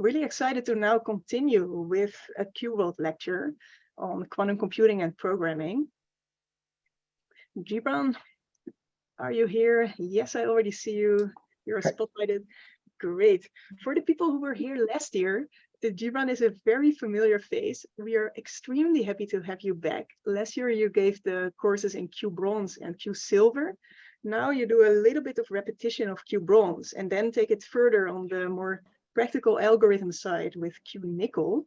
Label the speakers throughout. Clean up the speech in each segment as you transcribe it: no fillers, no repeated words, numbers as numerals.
Speaker 1: really excited to now continue with a QWorld lecture on quantum computing and programming. Jibran, are you here? Yes, I already see you. You're spotlighted. Great. For the people who were here last year, the Jibran is a very familiar face. We are extremely happy to have you back. Last year, you gave the courses in QBronze and QSilver. Now you do a little bit of repetition of QBronze and then take it further on the more practical algorithm side with QNickel.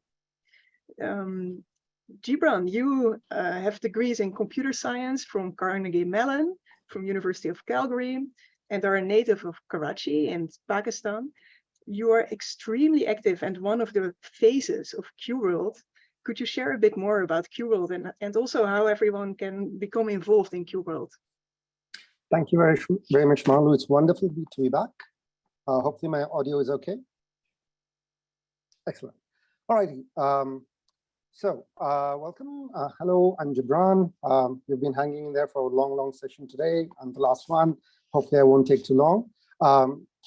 Speaker 1: Jibran, you have degrees in computer science from Carnegie Mellon, from University of Calgary, and are a native of Karachi in Pakistan. You are extremely active and one of the faces of QWorld. Could you share a bit more about QWorld and also how everyone can become involved in QWorld?
Speaker 2: Thank you very much, Marlu. It's wonderful to be back. Hopefully my audio is okay. Excellent. All righty. Welcome. Hello, I'm Jibran. We've been hanging in there for a long session today. And the last one. Hopefully I won't take too long.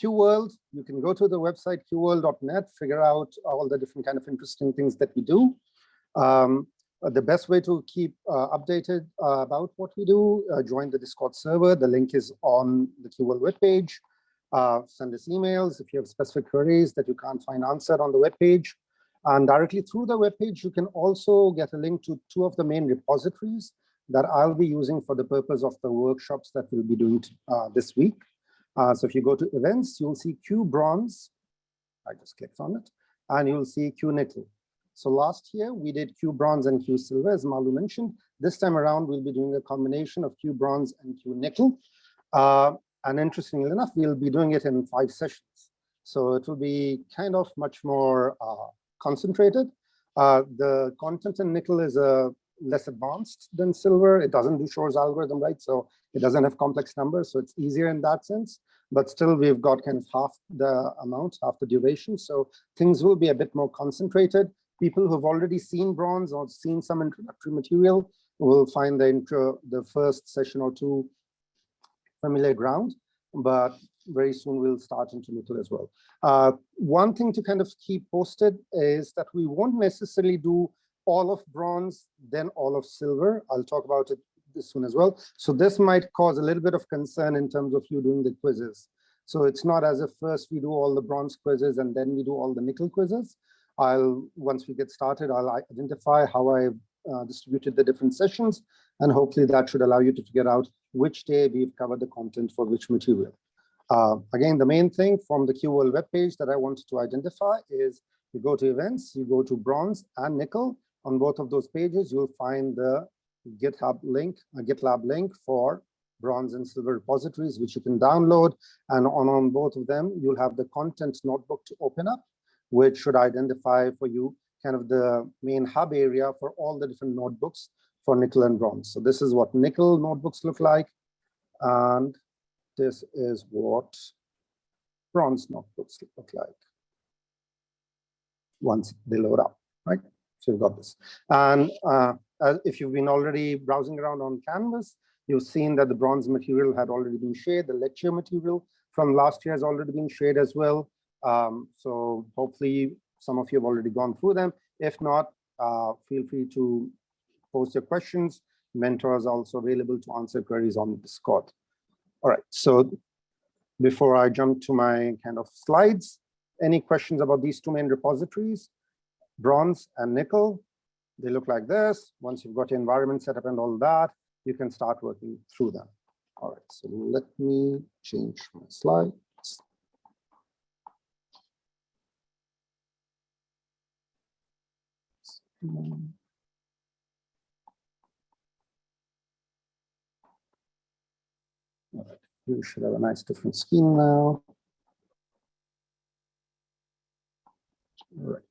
Speaker 2: QWorld, you can go to the website qworld.net, figure out all the different kind of interesting things that we do. The best way to keep updated about what we do, join the Discord server. The link is on the QWorld webpage. Send us emails if you have specific queries that you can't find answered on the webpage. And directly through the webpage, you can also get a link to 2 of the main repositories that I'll be using for the purpose of the workshops that we'll be doing this week. So if you go to events, you'll see QBronze. I just clicked on it, and you'll see QNickel. So last year we did QBronze and QSilver, as Malu mentioned. This time around, we'll be doing a combination of QBronze and QNickel. And interestingly enough, we'll be doing it in 5 sessions. So it will be kind of much more concentrated. The content in nickel is less advanced than silver. It doesn't do Shor's algorithm, right? So it doesn't have complex numbers, so it's easier in that sense. But still, we've got kind of half the amount, half the duration. So things will be a bit more concentrated. People who've already seen bronze or seen some introductory material will find the first session or 2 familiar ground. But very soon we'll start into nickel as well. One thing to kind of keep posted is that we won't necessarily do all of bronze, then all of silver. I'll talk about it this soon as well. So this might cause a little bit of concern in terms of you doing the quizzes. So it's not as if first we do all the bronze quizzes and then we do all the nickel quizzes. Once we get started, I'll identify how I've distributed the different sessions, and hopefully that should allow you to figure out which day we've covered the content for which material. Again, the main thing from the QWorld webpage that I wanted to identify is you go to events, you go to bronze and nickel. On both of those pages, you'll find the GitHub link, a GitLab link for bronze and silver repositories, which you can download. And on both of them, you'll have the content notebook to open up, which should identify for you kind of the main hub area for all the different notebooks for nickel and bronze. So this is what nickel notebooks look like. And this is what bronze notebooks look like once they load up, right? So you've got this. And if you've been already browsing around on Canvas, you've seen that the bronze material had already been shared. The lecture material from last year has already been shared as well. So hopefully some of you have already gone through them. If not, feel free to post your questions. Mentors are also available to answer queries on Discord. All right, so before I jump to my kind of slides, any questions about these 2 main repositories? Bronze and nickel, they look like this. Once you've got your environment set up and all that, you can start working through them. All right, so let me change my slides. All right, you should have a nice different scheme now. All right.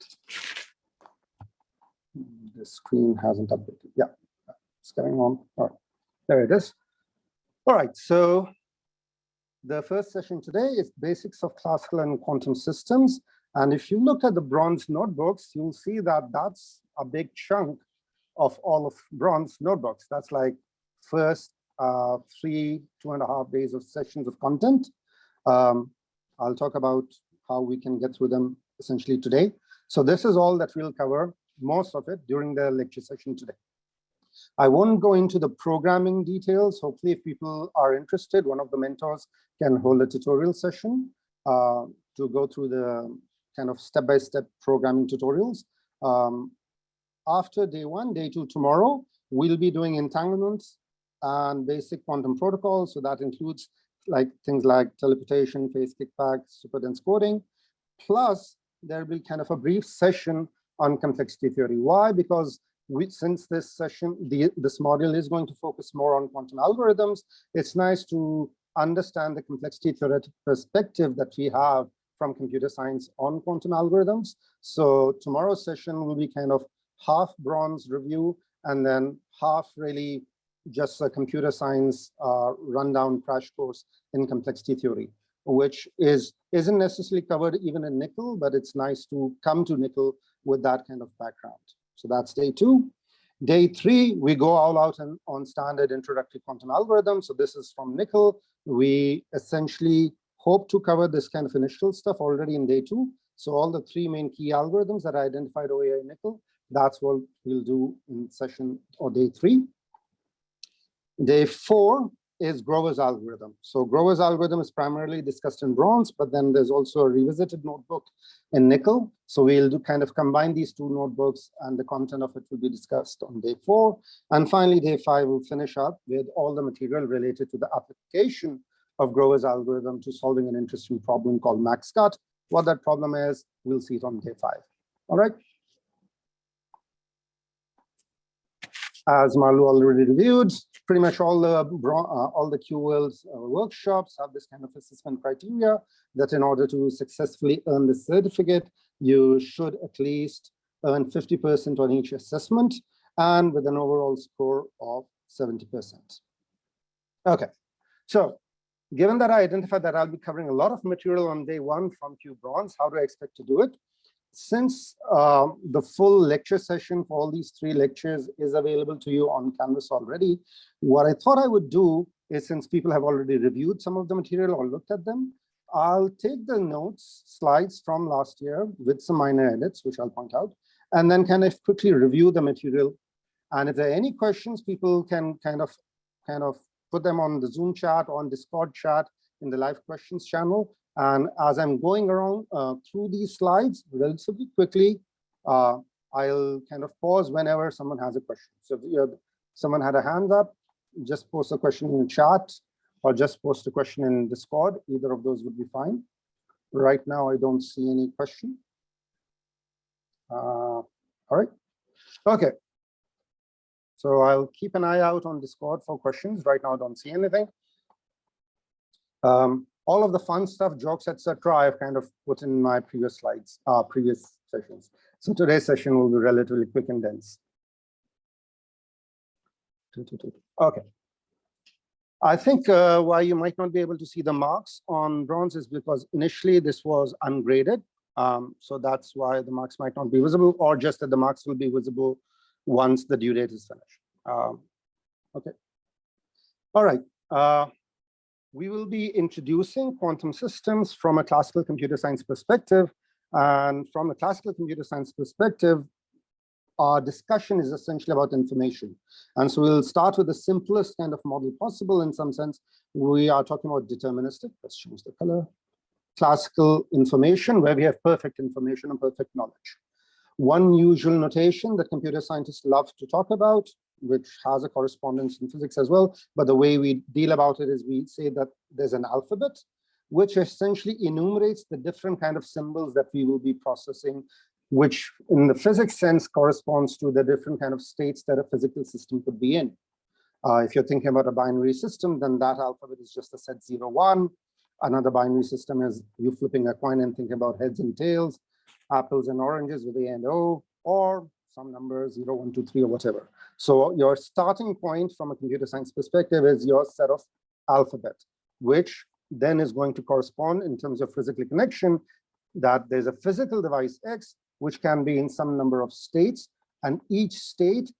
Speaker 2: The screen hasn't updated. Yeah, it's going on. All right, there it is. All right, so the first session today is basics of classical and quantum systems. And if you look at the bronze notebooks, you'll see that that's a big chunk of all of bronze notebooks. That's like first 2.5 days of sessions of content. I'll talk about how we can get through them essentially today. So this is all that we'll cover, most of it, during the lecture session today. I won't go into the programming details. Hopefully, if people are interested, one of the mentors can hold a tutorial session to go through the kind of step-by-step programming tutorials. After day 1, day 2 tomorrow, we'll be doing entanglements and basic quantum protocols. So that includes things like teleportation, phase kickback, superdense coding. Plus, there will be kind of a brief session on complexity theory. Why? Because since this session, this module is going to focus more on quantum algorithms, it's nice to understand the complexity theoretic perspective that we have from computer science on quantum algorithms. So tomorrow's session will be kind of half bronze review and then half really just a computer science rundown crash course in complexity theory, which isn't necessarily covered even in nickel, but it's nice to come to nickel with that kind of background. So that's day 2. Day 3, we go all out on standard introductory quantum algorithms. So this is from nickel. We essentially hope to cover this kind of initial stuff already in day 2. So all the 3 main key algorithms that I identified over here in nickel, that's what we'll do in session or day 3. Day 4 is Grover's algorithm. So Grover's algorithm is primarily discussed in bronze, but then there's also a revisited notebook in nickel. So we'll kind of combine these 2 notebooks, and the content of it will be discussed on day 4. And finally, day 5 will finish up with all the material related to the application of Grover's algorithm to solving an interesting problem called max cut. What that problem is, we'll see it on day 5. All right. As Marlu already reviewed, pretty much all the QWorld workshops have this kind of assessment criteria that in order to successfully earn the certificate, you should at least earn 50% on each assessment and with an overall score of 70%. Okay, so given that I identified that I'll be covering a lot of material on day 1 from QBronze, how do I expect to do it? Since the full lecture session for all these 3 lectures is available to you on Canvas already, what I thought I would do is, since people have already reviewed some of the material or looked at them, I'll take the notes, slides from last year with some minor edits, which I'll point out, and then kind of quickly review the material. And if there are any questions, people can kind of put them on the Zoom chat or on Discord chat in the live questions channel. And as I'm going around through these slides relatively quickly, I'll kind of pause whenever someone has a question. So if someone had a hand up, just post a question in the chat or just post a question in Discord. Either of those would be fine. Right now, I don't see any question. All right. Okay. So I'll keep an eye out on Discord for questions. Right now, I don't see anything. All of the fun stuff, jokes, etc., I've kind of put in my previous slides, previous sessions. So today's session will be relatively quick and dense. Okay. I think why you might not be able to see the marks on bronze is because initially this was ungraded. So that's why the marks might not be visible, or just that the marks will be visible once the due date is finished. Okay. All right. We will be introducing quantum systems from a classical computer science perspective. And from a classical computer science perspective, our discussion is essentially about information. And so we'll start with the simplest kind of model possible. In some sense, we are talking about deterministic. Let's change the color. Classical information, where we have perfect information and perfect knowledge. One usual notation that computer scientists love to talk about, which has a correspondence in physics as well, but the way we deal about it is we say that there's an alphabet, which essentially enumerates the different kind of symbols that we will be processing, which in the physics sense corresponds to the different kind of states that a physical system could be in. If you're thinking about a binary system, then that alphabet is just a set 0, 1. Another binary system is you flipping a coin and thinking about heads and tails, apples and oranges with A and O, or some numbers 0, 1, 2, 3, or whatever. So your starting point from a computer science perspective is your set of alphabet, which then is going to correspond in terms of physical connection that there's a physical device X, which can be in some number of states, and each state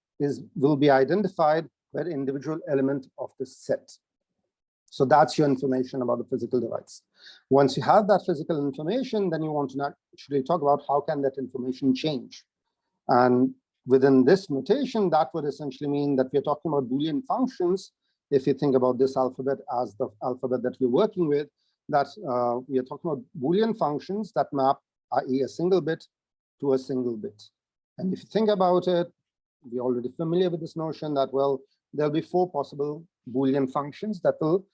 Speaker 2: will be identified by an individual element of the set. So that's your information about the physical device. Once you have that physical information, then you want to actually talk about how can that information change. And within this notation, that would essentially mean that we're talking about Boolean functions. If you think about this alphabet as the alphabet that we're working with, that we are talking about Boolean functions that map, i.e. a single bit to a single bit. And if you think about it, we're already familiar with this notion that, well, there'll be 4 possible Boolean functions that will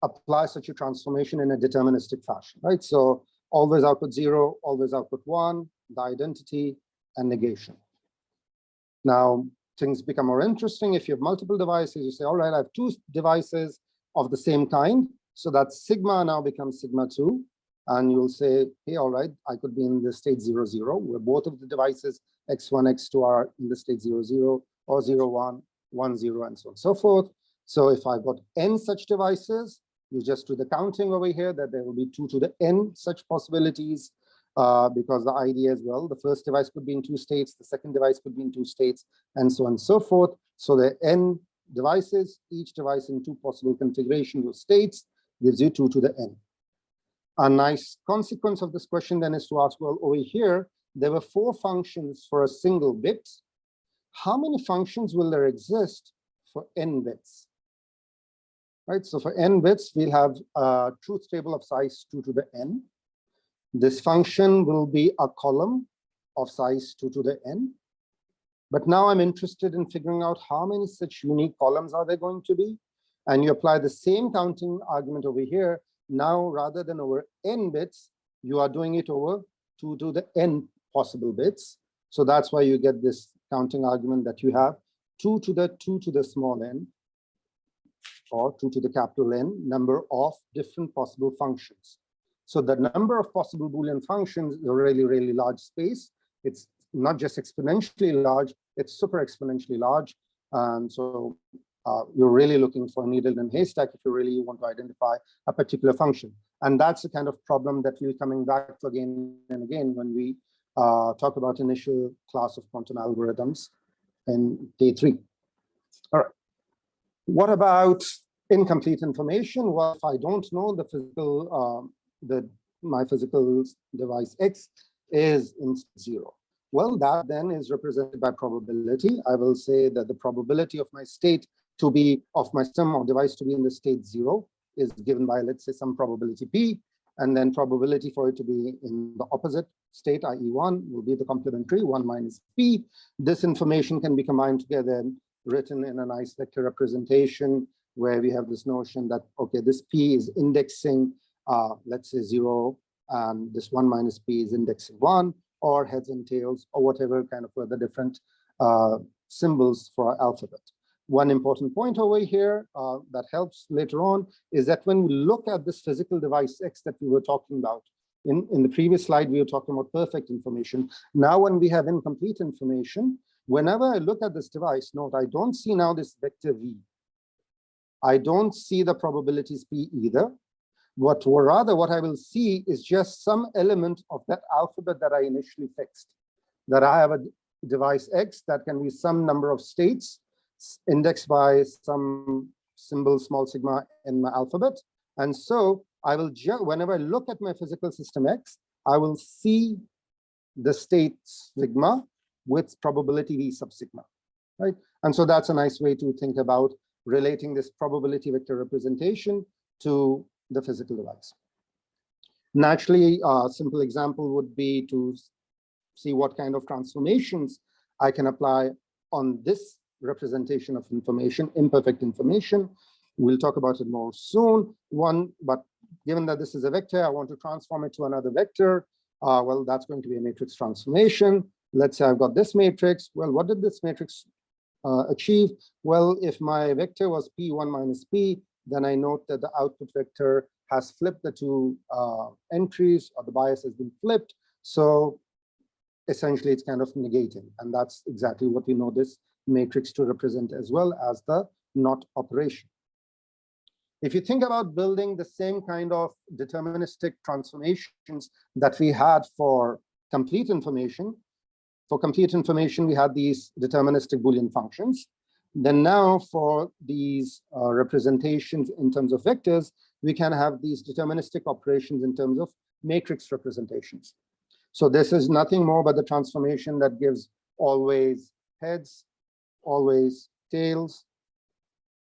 Speaker 2: apply such a transformation in a deterministic fashion, right? So always output 0, always output 1, the identity, and negation. Now, things become more interesting. If you have multiple devices, you say, all right, I have 2 devices of the same kind. So that sigma now becomes sigma 2. And you'll say, hey, all right, I could be in the state 0, 0, where both of the devices, x1, x2 are in the state 0, 0, or 0, 1, 1, 0, and so on and so forth. So if I've got n such devices, you just do the counting over here that there will be 2 to the n such possibilities, because the idea as well, the first device could be in 2 states, the second device could be in 2 states, and so on and so forth. So the n devices, each device in 2 possible configurations of states gives you 2 to the n. A nice consequence of this question then is to ask, well, over here, there were 4 functions for a single bit. How many functions will there exist for n bits? Right, so for n bits, we'll have a truth table of size 2 to the n. This function will be a column of size 2 to the n. But now I'm interested in figuring out how many such unique columns are there going to be. And you apply the same counting argument over here. Now, rather than over n bits, you are doing it over 2 to the n possible bits. So that's why you get this counting argument that you have 2 to the small n, or 2 to the capital N, number of different possible functions. So the number of possible Boolean functions is a really, really large space. It's not just exponentially large, it's super exponentially large. And so you're really looking for a needle in a haystack if you really want to identify a particular function. And that's the kind of problem that we're coming back to again and again when we talk about initial class of quantum algorithms in day 3. All right. What about incomplete information? Well, if I don't know the physical, my physical device X is in 0. Well, that then is represented by probability. I will say that the probability of my state to be, of my sum of device to be in the state 0 is given by, let's say, some probability P, and then probability for it to be in the opposite state, i.e. 1, will be the complementary 1 minus P. This information can be combined together and written in a nice vector representation where we have this notion that, okay, this P is indexing, let's say 0, and this 1 minus P is indexing 1, or heads and tails, or whatever kind of the different symbols for our alphabet. One important point over here that helps later on is that when we look at this physical device X that we were talking about, in the previous slide, we were talking about perfect information. Now, when we have incomplete information, whenever I look at this device, note, I don't see now this vector V. I don't see the probabilities P either. Rather, what I will see is just some element of that alphabet that I initially fixed. That I have a device X that can be some number of states indexed by some symbol small sigma in my alphabet. And so I will just, whenever I look at my physical system X, I will see the state sigma with probability V sub sigma, right? And so that's a nice way to think about relating this probability vector representation to the physical device. Naturally, a simple example would be to see what kind of transformations I can apply on this representation of information, imperfect information. We'll talk about it more soon. But given that this is a vector, I want to transform it to another vector. Well, that's going to be a matrix transformation. Let's say I've got this matrix. Well, what did this matrix achieve? Well, if my vector was P1 minus P, then I note that the output vector has flipped the 2 entries, or the bias has been flipped. So essentially, it's kind of negating. And that's exactly what we know this matrix to represent, as well as the NOT operation. If you think about building the same kind of deterministic transformations that we had for complete information, we had these deterministic Boolean functions. Then now for these representations in terms of vectors, we can have these deterministic operations in terms of matrix representations. So this is nothing more but the transformation that gives always heads, always tails,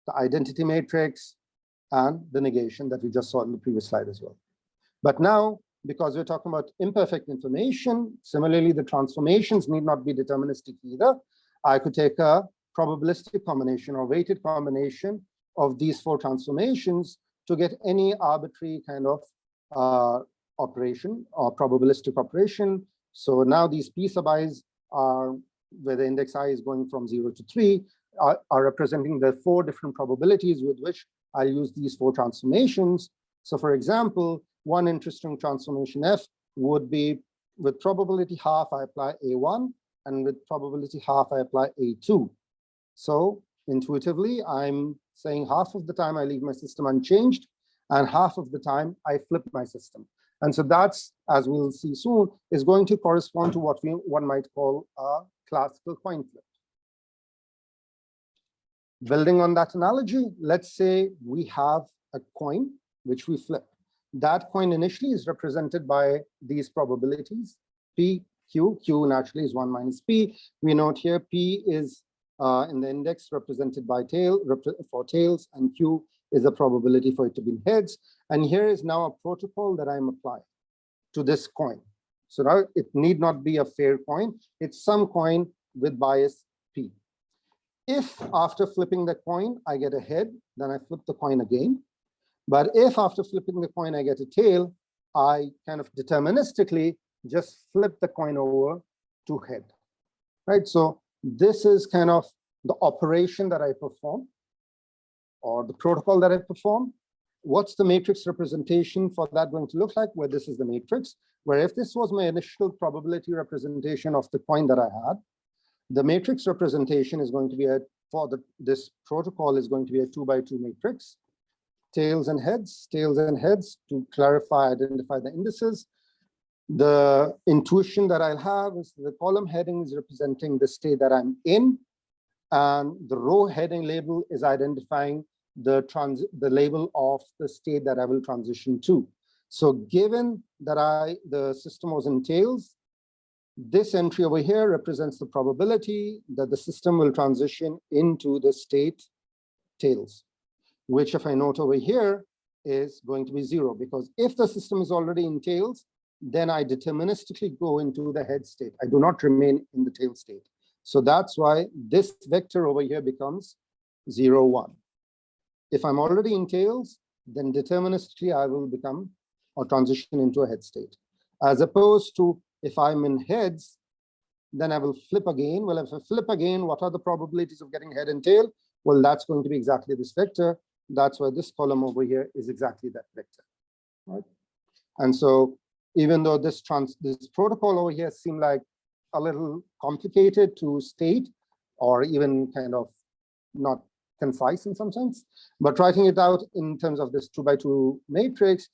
Speaker 2: the identity matrix, and the negation that we just saw in the previous slide as well. But now, because we're talking about imperfect information, similarly, the transformations need not be deterministic either. I could take a probabilistic combination or weighted combination of these 4 transformations to get any arbitrary kind of operation or probabilistic operation. So now these p sub i's are, where the index I is going from 0 to 3, are representing the 4 different probabilities with which I'll use these 4 transformations. So for example, one interesting transformation F would be with probability half, I apply A1, and with probability half, I apply A2. So intuitively, I'm saying half of the time I leave my system unchanged, and half of the time I flip my system. And so that's, as we'll see soon, is going to correspond to what one might call a classical coin flip. Building on that analogy, let's say we have a coin which we flip. That coin initially is represented by these probabilities, P, Q. Q naturally is 1 minus P. We note here P is in the index represented by for tails, and Q is a probability for it to be in heads. And here is now a protocol that I'm applying to this coin. So now it need not be a fair coin. It's some coin with bias P. If after flipping the coin, I get a head, then I flip the coin again. But if after flipping the coin, I get a tail, I kind of deterministically just flip the coin over to head, right? So this is kind of the operation that I perform, or the protocol that I perform. What's the matrix representation for that going to look like? Well, this is the matrix, where if this was my initial probability representation of the coin that I had, the matrix representation is going to be this protocol is going to be a 2 by 2 matrix, tails and heads to clarify, identify the indices. The intuition that I'll have is the column heading is representing the state that I'm in, and the row heading label is identifying the label of the state that I will transition to. So given that the system was in tails, this entry over here represents the probability that the system will transition into the state tails, which if I note over here is going to be 0, because if the system is already in tails, then I deterministically go into the head state. I do not remain in the tail state. So that's why this vector over here becomes 0, 1. If I'm already in tails, then deterministically I will become or transition into a head state. As opposed to if I'm in heads, then I will flip again. Well, if I flip again, what are the probabilities of getting head and tail? Well, that's going to be exactly this vector. That's why this column over here is exactly that vector, right? And so even though this protocol over here seemed like a little complicated to state, or even kind of not concise in some sense, but writing it out in terms of this 2 by 2 matrix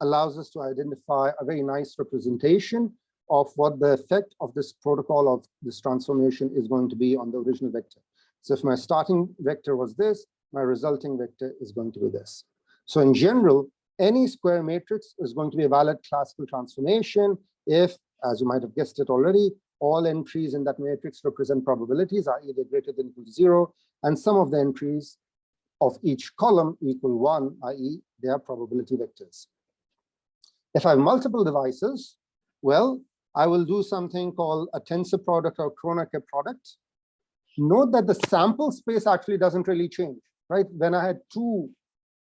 Speaker 2: allows us to identify a very nice representation of what the effect of this protocol of this transformation is going to be on the original vector. So if my starting vector was this, my resulting vector is going to be this. So in general, any square matrix is going to be a valid classical transformation if, as you might have guessed it already, all entries in that matrix represent probabilities are either greater than or equal to 0, and some of the entries of each column equal 1, i.e. they are probability vectors. If I have multiple devices, well, I will do something called a tensor product or Kronecker product. Note that the sample space actually doesn't really change, right? When I had 2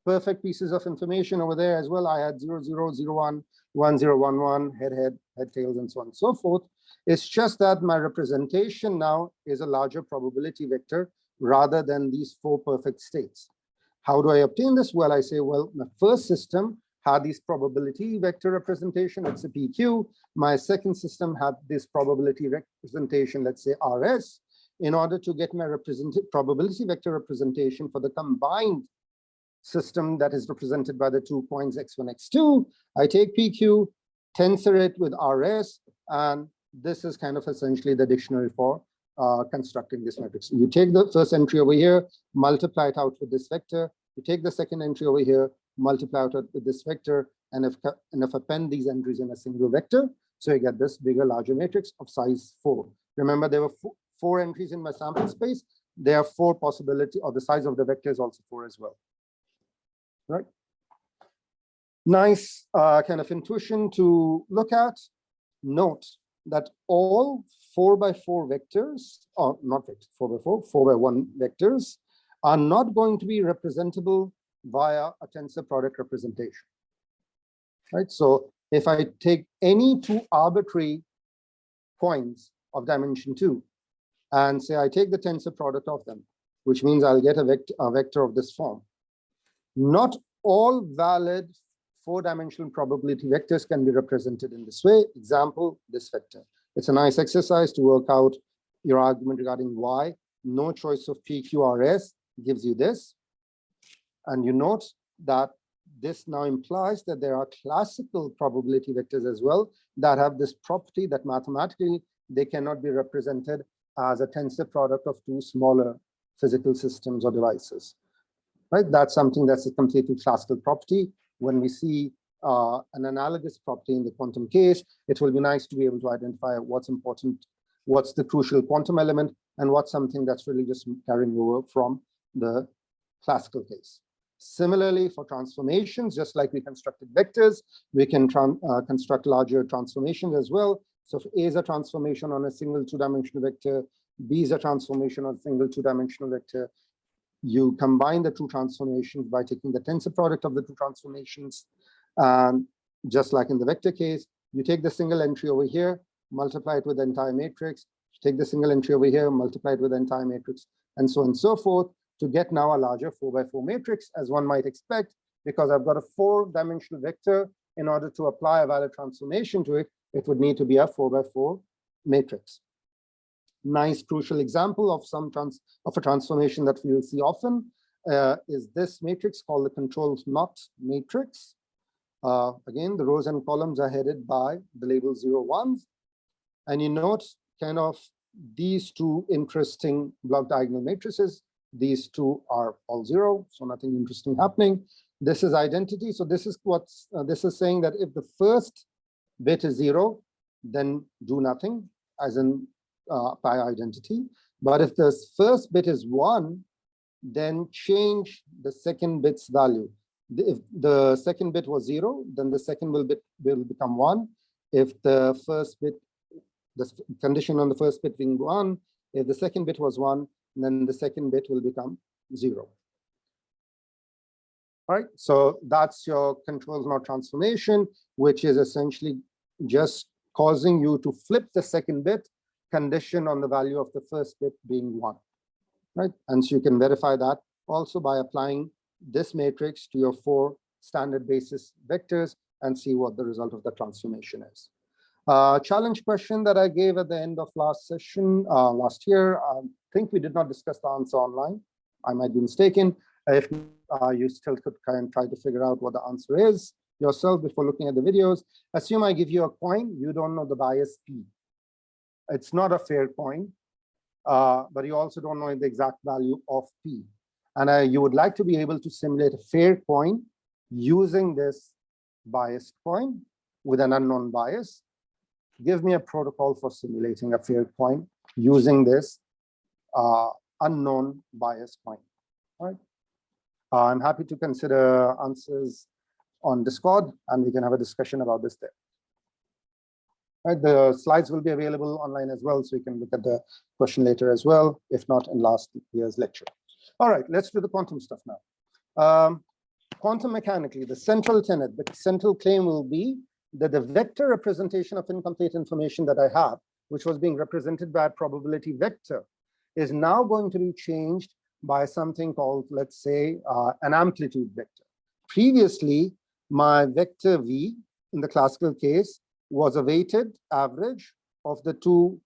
Speaker 2: perfect pieces of information over there as well, I had 0, 0, 0, 1, 1, 0, 1, 1, head, head, head, tails, and so on and so forth. It's just that my representation now is a larger probability vector rather than these 4 perfect states. How do I obtain this? Well, I say, well, my first system had this probability vector representation, let's say PQ. My second system had this probability representation, let's say RS. In order to get my probability vector representation for the combined system that is represented by the 2 points x1, x2, I take PQ, tensor it with RS, and this is kind of essentially the dictionary for constructing this matrix. You take the first entry over here, multiply it out with this vector. You take the second entry over here, multiply it out with this vector, and if append these entries in a single vector, so you get this bigger, larger matrix of size 4. Remember, there were four entries in my sample space. There are 4 possibilities, or the size of the vector is also 4 as well. Right? Nice kind of intuition to look at. Note that all 4x4 vectors, or not vector, 4x4, 4x1 vectors are not going to be representable via a tensor product representation. Right? So if I take any 2 arbitrary points of dimension 2 and say I take the tensor product of them, which means I'll get a vector of this form. Not all valid 4-dimensional probability vectors can be represented in this way. Example, this vector. It's a nice exercise to work out your argument regarding why no choice of PQRS gives you this. And you note that this now implies that there are classical probability vectors as well that have this property that mathematically they cannot be represented as a tensor product of 2 smaller physical systems or devices. Right? That's something that's a completely classical property. When we see an analogous property in the quantum case, it will be nice to be able to identify what's important, what's the crucial quantum element, and what's something that's really just carrying over from the classical case. Similarly, for transformations, just like we constructed vectors, we can construct larger transformations as well. So if A is a transformation on a single 2-dimensional vector, B is a transformation on a single 2-dimensional vector, you combine the 2 transformations by taking the tensor product of the 2 transformations. Just like in the vector case, you take the single entry over here, multiply it with the entire matrix, you take the single entry over here, multiply it with the entire matrix, and so on and so forth, to get now a larger 4x4 matrix, as one might expect, because I've got a 4-dimensional vector. In order to apply a valid transformation to it, it would need to be a 4x4 matrix. Nice crucial example of a transformation that we will see often is this matrix called the control knot matrix. Again, the rows and columns are headed by the label 0, 1s. And you note kind of these 2 interesting block diagonal matrices. These 2 are all 0, so nothing interesting happening. This is identity. So this is what's this is saying that if the first bit is 0, then do nothing, as in by identity. But if the first bit is 1, then change the second bit's value. If the second bit was 0, then the second will become 1. If the first bit, the condition on the first bit being 1, if the second bit was 1, then the second bit will become 0. All right, so that's your control knot transformation, which is essentially just causing you to flip the second bit condition on the value of the first bit being 1. Right, and so you can verify that also by applying this matrix to your 4 standard basis vectors and see what the result of the transformation is. Challenge question that I gave at the end of last session, last year. I think we did not discuss the answer online. I might be mistaken. If you still could try to figure out what the answer is yourself before looking at the videos. Assume I give you a coin, you don't know the bias P. It's not a fair coin, but you also don't know the exact value of P. And you would like to be able to simulate a fair coin using this biased coin with an unknown bias. Give me a protocol for simulating a fair coin using this unknown bias coin. All right. I'm happy to consider answers on Discord, and we can have a discussion about this there. All right, the slides will be available online as well, so you can look at the question later as well, if not in last year's lecture. All right, let's do the quantum stuff now. Quantum mechanically, the central tenet, the central claim will be that the vector representation of incomplete information that I have, which was being represented by a probability vector, is now going to be changed by something called, let's say, an amplitude vector. Previously, my vector V in the classical case was a weighted average of the 2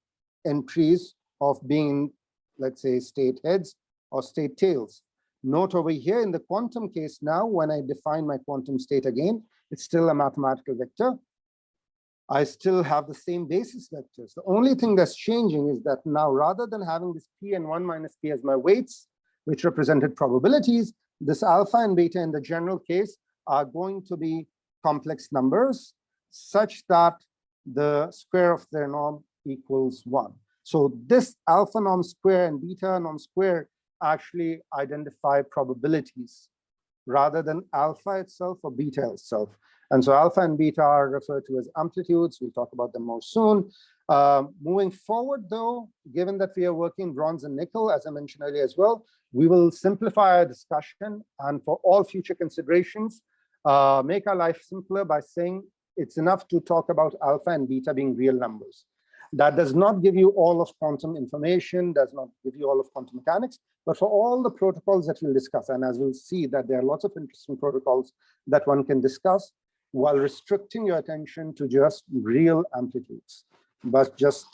Speaker 2: entries of being, let's say, state heads or state tails. Note over here in the quantum case now, when I define my quantum state again, it's still a mathematical vector. I still have the same basis vectors. The only thing that's changing is that now, rather than having this p and 1 minus p as my weights, which represented probabilities, this alpha and beta in the general case are going to be complex numbers such that the square of their norm equals 1. So this alpha norm square and beta norm square actually identify probabilities rather than alpha itself or beta itself. And so alpha and beta are referred to as amplitudes. We'll talk about them more soon. Moving forward, though, given that we are working bronze and nickel, as I mentioned earlier as well, we will simplify our discussion, and for all future considerations, make our life simpler by saying it's enough to talk about alpha and beta being real numbers. That does not give you all of quantum information, does not give you all of quantum mechanics, but for all the protocols that we'll discuss, and as we'll see that there are lots of interesting protocols that one can discuss while restricting your attention to just real amplitudes. But just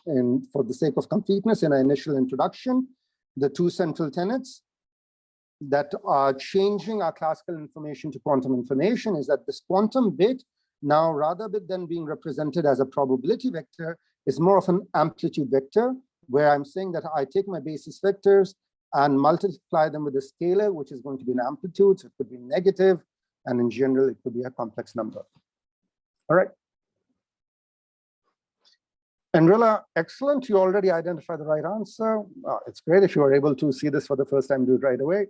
Speaker 2: for the sake of completeness in our initial introduction, the two central tenets that are changing our classical information to quantum information is that this quantum bit now, rather than being represented as a probability vector, is more of an amplitude vector, where I'm saying that I take my basis vectors and multiply them with a scalar, which is going to be an amplitude. So it could be negative, and in general, it could be a complex number. All right. Andrilla, excellent. You already identified the right answer. It's great if you are able to see this for the first time, do it right away.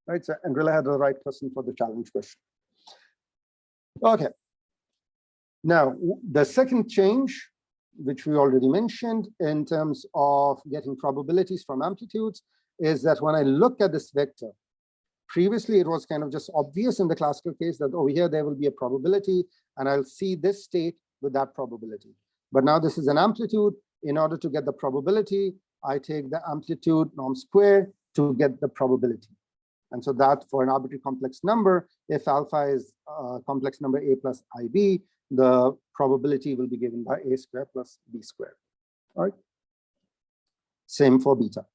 Speaker 2: Right, so Andrilla had the right person for the challenge question. Okay. Now, the second change, which we already mentioned in terms of getting probabilities from amplitudes, is that when I look at this vector, previously it was kind of just obvious in the classical case that over here there will be a probability, and I'll see this state with that probability. But now this is an amplitude. In order to get the probability, I take the amplitude norm square to get the probability. And so that for an arbitrary complex number, if alpha is a complex number a plus ib, the probability will be given by a square plus b square. All right. Same for beta.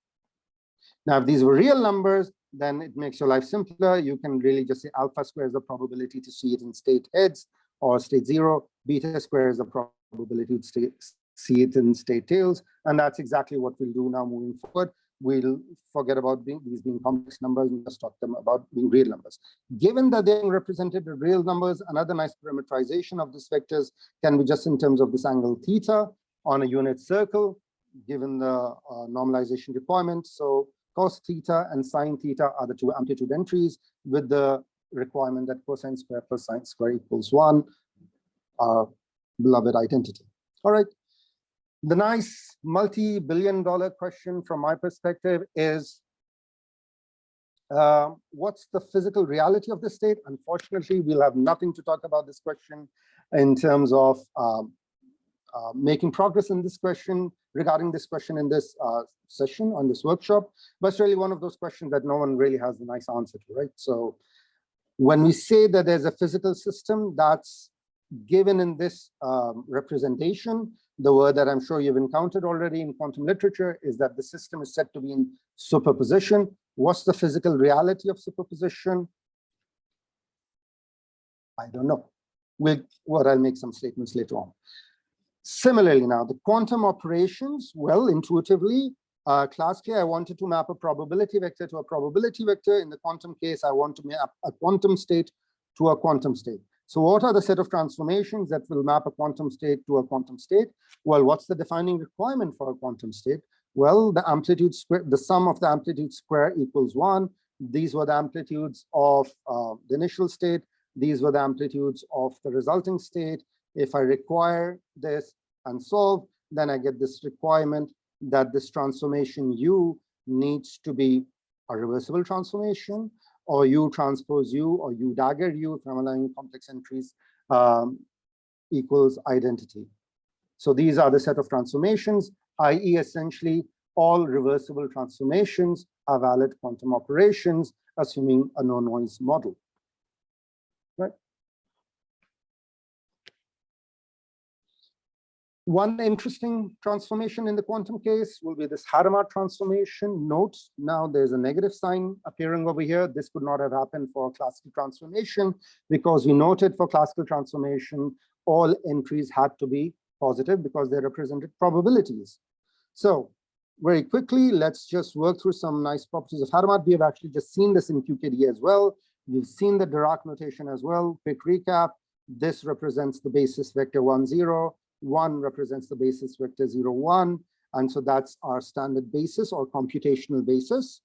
Speaker 2: Now, if these were real numbers, then it makes your life simpler. You can really just say alpha square is the probability to see it in state heads or state 0. Beta square is the probability to see it in state tails. And that's exactly what we'll do now moving forward. We'll forget about these being complex numbers and just talk them about being real numbers. Given that they're represented as real numbers, another nice parameterization of these vectors can be just in terms of this angle theta on a unit circle, given the normalization requirement. So cos theta and sine theta are the two amplitude entries with the requirement that cosine square plus sine square equals 1, our beloved identity. All right. The nice multi-billion-dollar question from my perspective is, what's the physical reality of the state? Unfortunately, we'll have nothing to talk about this question in terms of making progress in this question, regarding this question in this session, on this workshop. But it's really one of those questions that no one really has a nice answer to, right? So when we say that there's a physical system that's given in this representation, the word that I'm sure you've encountered already in quantum literature is that the system is said to be in superposition. What's the physical reality of superposition? I don't know. I'll make some statements later on. Similarly now, the quantum operations, well, intuitively, classically, I wanted to map a probability vector to a probability vector. In the quantum case, I want to map a quantum state to a quantum state. So what are the set of transformations that will map a quantum state to a quantum state? Well, what's the defining requirement for a quantum state? Well, the amplitude square, the sum of the amplitude square equals 1. These were the amplitudes of the initial state. These were the amplitudes of the resulting state. If I require this and solve, then I get this requirement that this transformation U needs to be a reversible transformation, or U transpose U, or U dagger U, if I'm allowing complex entries, equals identity. So these are the set of transformations, i.e. essentially all reversible transformations are valid quantum operations, assuming a no-noise model. Right? One interesting transformation in the quantum case will be this Hadamard transformation. Note, now there's a negative sign appearing over here. This could not have happened for classical transformation because we noted for classical transformation, all entries had to be positive because they represented probabilities. So very quickly, let's just work through some nice properties of Hadamard. We have actually just seen this in QKD as well. We've seen the Dirac notation as well. Quick recap. This represents the basis vector 1, 0. 1 represents the basis vector 0, 1. And so that's our standard basis or computational basis.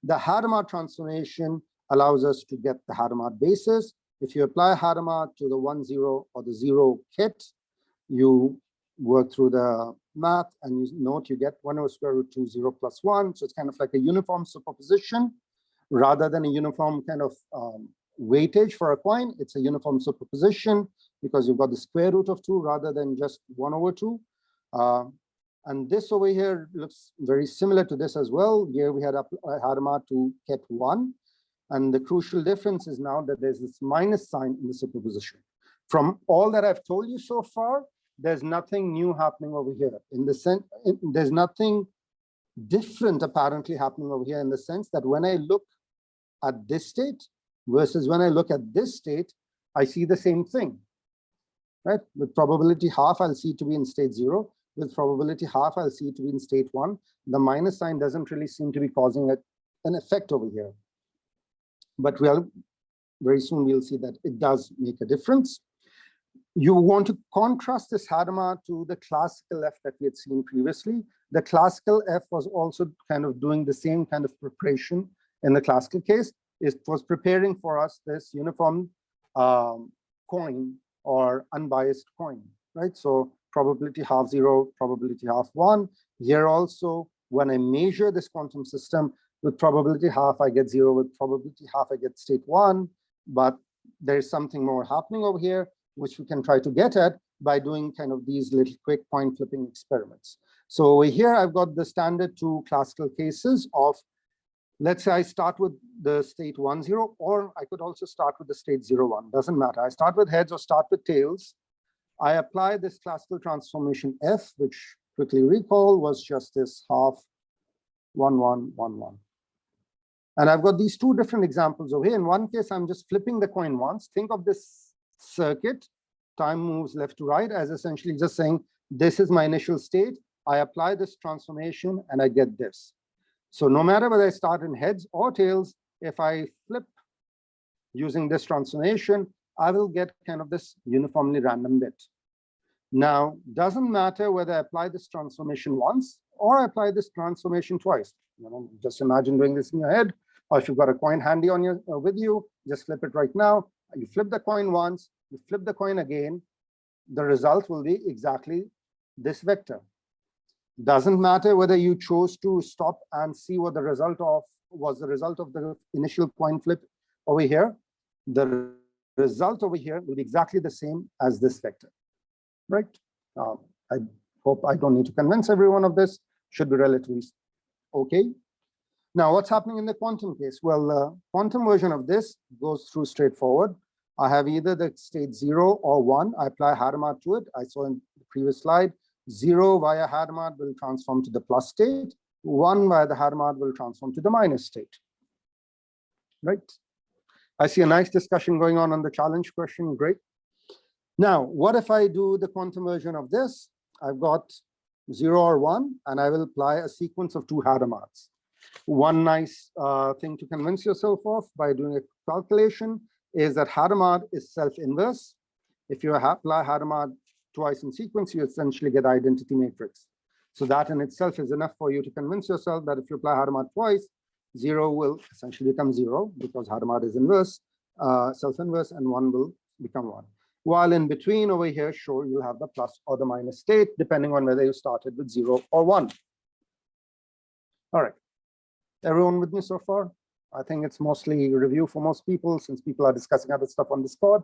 Speaker 2: The Hadamard transformation allows us to get the Hadamard basis. If you apply Hadamard to the 1, 0 or the 0 kit, you work through the math and you note you get 1 over square root 2, 0 plus 1. So it's kind of like a uniform superposition rather than a uniform kind of weightage for a coin. It's a uniform superposition because you've got the square root of 2 rather than just 1 over 2. And this over here looks very similar to this as well. Here we had Hadamard to get 1. And the crucial difference is now that there's this minus sign in the superposition. From all that I've told you so far, there's nothing new happening over here. In the sense, there's nothing different apparently happening over here in the sense that when I look at this state versus when I look at this state, I see the same thing, right? With probability half, I'll see it to be in state 0. With probability half, I'll see it to be in state 1. The minus sign doesn't really seem to be causing an effect over here. But very soon we'll see that it does make a difference. You want to contrast this Hadamard to the classical F that we had seen previously. The classical F was also kind of doing the same kind of preparation in the classical case. It was preparing for us this uniform coin or unbiased coin, right? So probability half 0, probability half 1. Here also, when I measure this quantum system, with probability half, I get 0. With probability half, I get state 1. But there's something more happening over here, which we can try to get at by doing kind of these little quick point flipping experiments. So over here, I've got the standard 2 classical cases of, let's say I start with the state 1, 0, or I could also start with the state 0, 1. Doesn't matter. I start with heads or start with tails. I apply this classical transformation F, which quickly recall was just this half 1, 1, 1, 1. And I've got these 2 different examples over here. In one case, I'm just flipping the coin once. Think of this circuit, time moves left to right, as essentially just saying, this is my initial state. I apply this transformation and I get this. So no matter whether I start in heads or tails, if I flip using this transformation, I will get kind of this uniformly random bit. Now, doesn't matter whether I apply this transformation once or I apply this transformation twice. Just imagine doing this in your head, or if you've got a coin handy on your with you, just flip it right now. You flip the coin once, you flip the coin again, the result will be exactly this vector. Doesn't matter whether you chose to stop and see what the result of was the result of the initial coin flip over here. The result over here will be exactly the same as this vector, right? I hope I don't need to convince everyone of this. Should be relatively okay. Now, what's happening in the quantum case? Well, the quantum version of this goes through straightforward. I have either the state 0 or 1. I apply Hadamard to it. I saw in the previous slide, 0 via Hadamard will transform to the plus state. 1 via the Hadamard will transform to the minus state, right? I see a nice discussion going on the challenge question. Great. Now, what if I do the quantum version of this? I've got 0 or 1, and I will apply a sequence of 2 Hadamards. One nice thing to convince yourself of by doing a calculation is that Hadamard is self-inverse. If you apply Hadamard twice in sequence, you essentially get identity matrix. So that in itself is enough for you to convince yourself that if you apply Hadamard twice, 0 will essentially become 0 because Hadamard is inverse, self-inverse, and 1 will become 1. While in between over here, sure, you'll have the plus or the minus state, depending on whether you started with 0 or 1. All right. Everyone with me so far? I think it's mostly review for most people since people are discussing other stuff on Discord.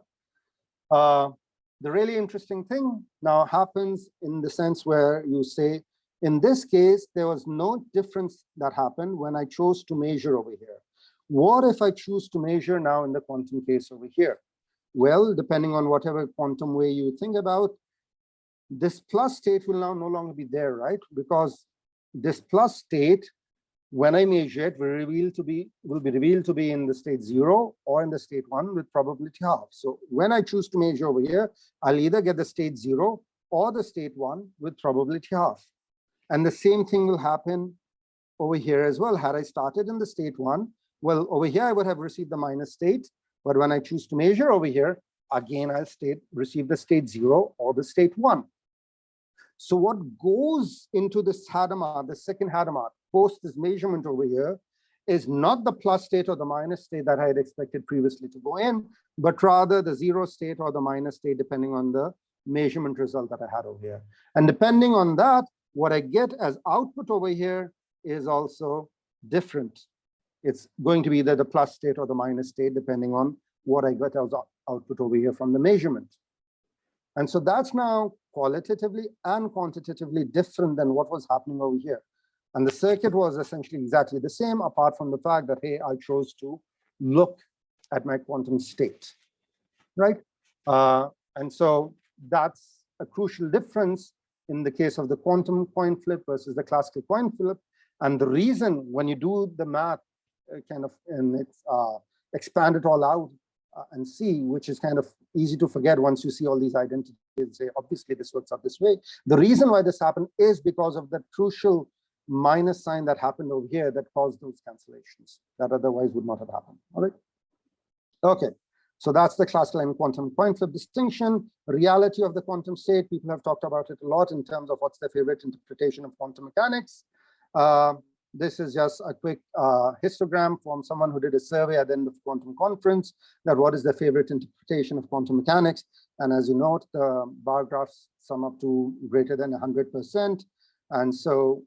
Speaker 2: The really interesting thing now happens in the sense where you say, in this case, there was no difference that happened when I chose to measure over here. What if I choose to measure now in the quantum case over here? Well, depending on whatever quantum way you think about, this plus state will now no longer be there, right? Because this plus state when I measure it, will be revealed to be in the state 0 or in the state 1 with probability half. So when I choose to measure over here, I'll either get the state 0 or the state 1 with probability half. And the same thing will happen over here as well. Had I started in the state 1, well, over here I would have received the minus state, but when I choose to measure over here, again I'll receive the state 0 or the state 1. So what goes into this Hadamard, the second Hadamard, post this measurement over here, is not the plus state or the minus state that I had expected previously to go in, but rather the 0 state or the minus state, depending on the measurement result that I had over here. And depending on that, what I get as output over here is also different. It's going to be either the plus state or the minus state, depending on what I get as output over here from the measurement. And so that's now qualitatively and quantitatively different than what was happening over here. And the circuit was essentially exactly the same, apart from the fact that, hey, I chose to look at my quantum state, right? And so that's a crucial difference in the case of the quantum coin flip versus the classical coin flip. And the reason when you do the math, and expand it all out and see, which is kind of easy to forget once you see all these identities and say, obviously this works out this way. The reason why this happened is because of the crucial minus sign that happened over here that caused those cancellations that otherwise would not have happened. All right. Okay. So that's the classical and quantum coin flip distinction. Reality of the quantum state. People have talked about it a lot in terms of what's their favorite interpretation of quantum mechanics. This is just a quick histogram from someone who did a survey at the end of quantum conference, that what is their favorite interpretation of quantum mechanics. And as you note, the bar graphs sum up to greater than 100%. And so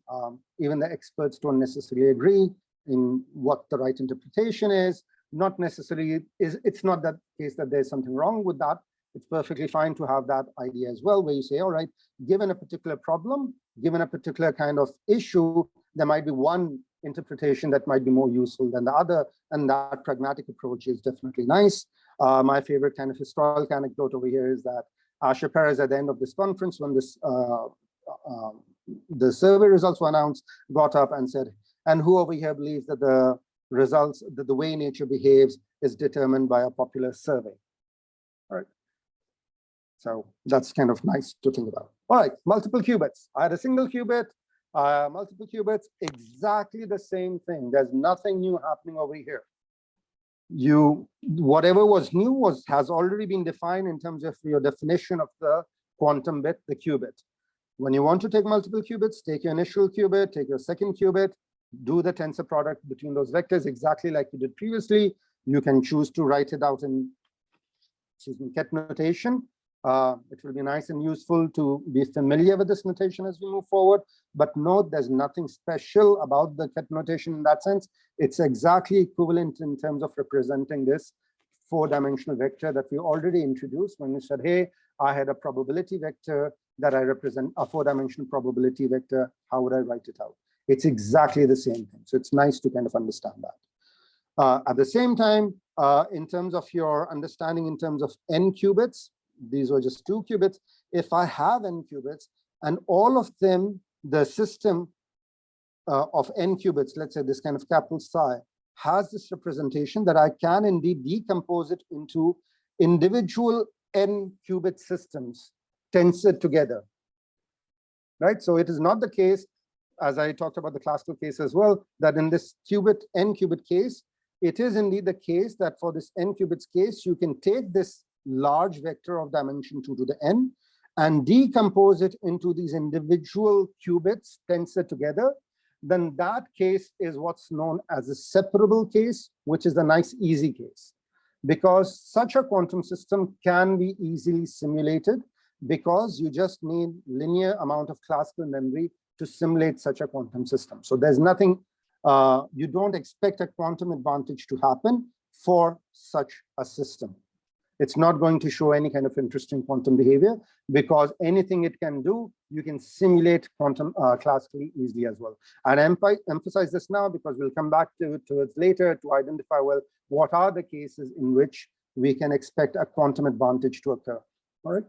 Speaker 2: even the experts don't necessarily agree in what the right interpretation is. Not necessarily, it's not that case that there's something wrong with that. It's perfectly fine to have that idea as well, where you say, all right, given a particular problem, given a particular kind of issue, there might be one interpretation that might be more useful than the other, and that pragmatic approach is definitely nice. My favorite kind of historical anecdote over here is that Asher Perez, at the end of this conference, when this the survey results were announced, got up and said, and who over here believes that the results, that the way nature behaves is determined by a popular survey? All right. So that's kind of nice to think about. All right, multiple qubits. I had a single qubit, multiple qubits, exactly the same thing. There's nothing new happening over here. Whatever was new has already been defined in terms of your definition of the quantum bit, the qubit. When you want to take multiple qubits, take your initial qubit, take your second qubit, do the tensor product between those vectors exactly like you did previously. You can choose to write it out in, Ket notation. It will be nice and useful to be familiar with this notation as we move forward. But note, there's nothing special about the Ket notation in that sense. It's exactly equivalent in terms of representing this 4-dimensional vector that we already introduced when we said, hey, I had a probability vector that I represent, a 4-dimensional probability vector. How would I write it out? It's exactly the same thing. So it's nice to kind of understand that. At the same time, in terms of your understanding in terms of n qubits, these were just 2 qubits. If I have n qubits and all of them, the system of n qubits, let's say this kind of capital psi, has this representation that I can indeed decompose it into individual n qubit systems tensored together, right? So it is not the case, as I talked about the classical case as well, that in this n qubit case, it is indeed the case that for this n qubits case, you can take this large vector of dimension 2 to the n and decompose it into these individual qubits tensored together. Then that case is what's known as a separable case, which is a nice easy case, because such a quantum system can be easily simulated because you just need linear amount of classical memory to simulate such a quantum system. So there's nothing, you don't expect a quantum advantage to happen for such a system. It's not going to show any kind of interesting quantum behavior because anything it can do, you can simulate quantum classically easily as well. And I emphasize this now because we'll come back to it towards later to identify, well, what are the cases in which we can expect a quantum advantage to occur, all right?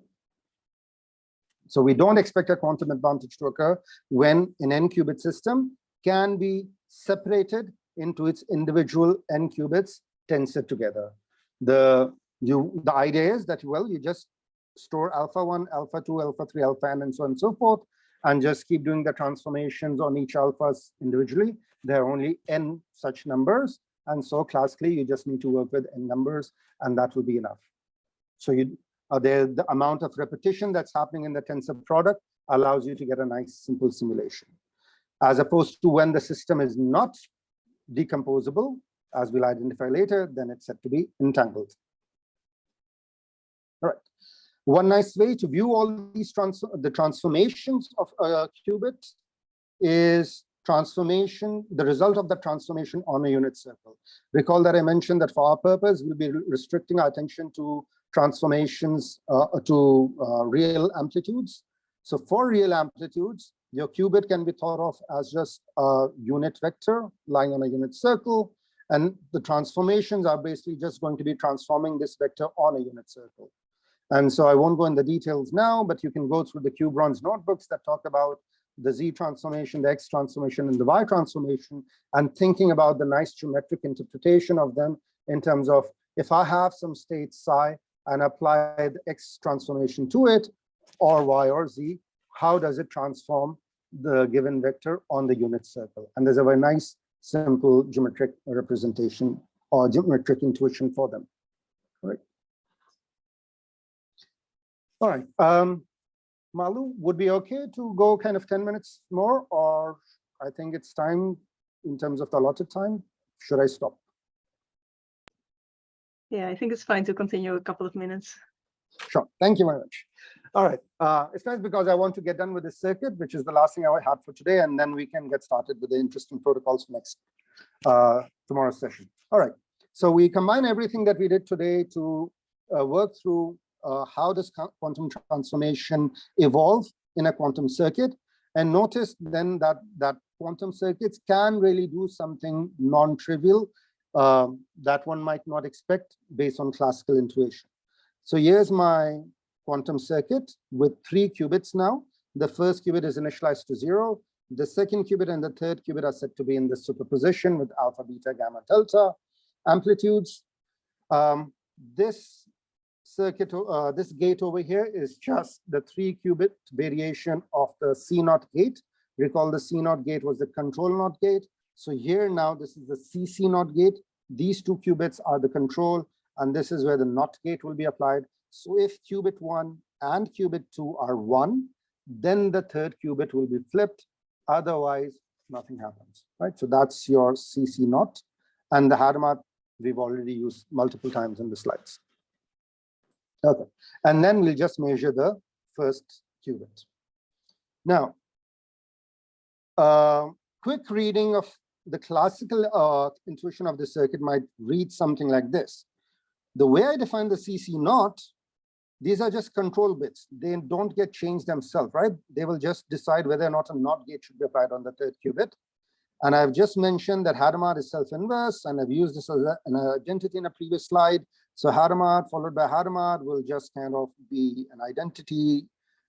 Speaker 2: So we don't expect a quantum advantage to occur when an n qubit system can be separated into its individual n qubits tensored together. The idea is that, well, you just store alpha 1, alpha 2, alpha 3, alpha n, and so on and so forth, and just keep doing the transformations on each alphas individually. There are only n such numbers, and so classically you just need to work with n numbers, and that will be enough. So the amount of repetition that's happening in the tensor product allows you to get a nice simple simulation, as opposed to when the system is not decomposable, as we'll identify later, then it's said to be entangled. All right. One nice way to view all these the transformations of a qubit is the result of the transformation on a unit circle. Recall that I mentioned that for our purpose, we'll be restricting our attention to transformations to real amplitudes. So for real amplitudes, your qubit can be thought of as just a unit vector lying on a unit circle, and the transformations are basically just going to be transforming this vector on a unit circle. And so I won't go in the details now, but you can go through the QBronze notebooks that talk about the Z transformation, the X transformation, and the Y transformation, and thinking about the nice geometric interpretation of them in terms of, if I have some state psi and apply the X transformation to it, or Y or Z, how does it transform the given vector on the unit circle? And there's a very nice, simple geometric representation or geometric intuition for them. All right. All right. Malu, would be okay to go kind of 10 minutes more, or I think it's time in terms of the allotted time? Should I stop?
Speaker 1: Yeah, I think it's fine to continue a couple of minutes.
Speaker 2: Sure. Thank you very much. All right. It's nice because I want to get done with this circuit, which is the last thing I had for today, and then we can get started with the interesting protocols for next tomorrow's session. All right. So we combine everything that we did today to work through how does quantum transformation evolve in a quantum circuit, and notice then that quantum circuits can really do something non-trivial that one might not expect based on classical intuition. So here's my quantum circuit with 3 qubits now. The first qubit is initialized to 0. The second qubit and the third qubit are said to be in the superposition with alpha, beta, gamma, delta amplitudes. This circuit, this gate over here is just the 3-qubit variation of the C0 gate. Recall the C0 gate was the control NOT gate. So here now this is the CC0 gate. These 2 qubits are the control, and this is where the NOT gate will be applied. So if qubit 1 and qubit 2 are 1, then the third qubit will be flipped. Otherwise, nothing happens, right? So that's your CC0. And the Hadamard we've already used multiple times in the slides. Okay, and then we'll just measure the first qubit. Now, quick reading of the classical intuition of the circuit might read something like this. The way I define the CC0, these are just control bits. They don't get changed themselves, right? They will just decide whether or not a NOT gate should be applied on the third qubit. And I've just mentioned that Hadamard is self-inverse, and I've used this as an identity in a previous slide. So Hadamard followed by Hadamard will just kind of be an identity.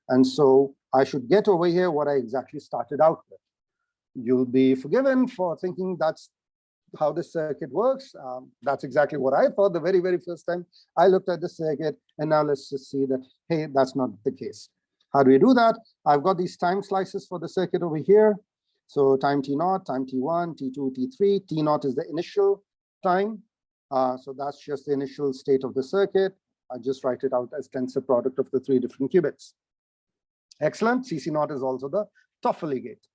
Speaker 2: And so I should get over here what I exactly started out with. You'll be forgiven for thinking that's how the circuit works. That's exactly what I thought the very, very first time I looked at the circuit. And now let's just see that, hey, that's not the case. How do we do that? I've got these time slices for the circuit over here. So time T0, time T1, T2, T3. T0 is the initial time. So that's just the initial state of the circuit. I just write it out as tensor product of the 3 different qubits. Excellent. CC0 is also the Toffoli gate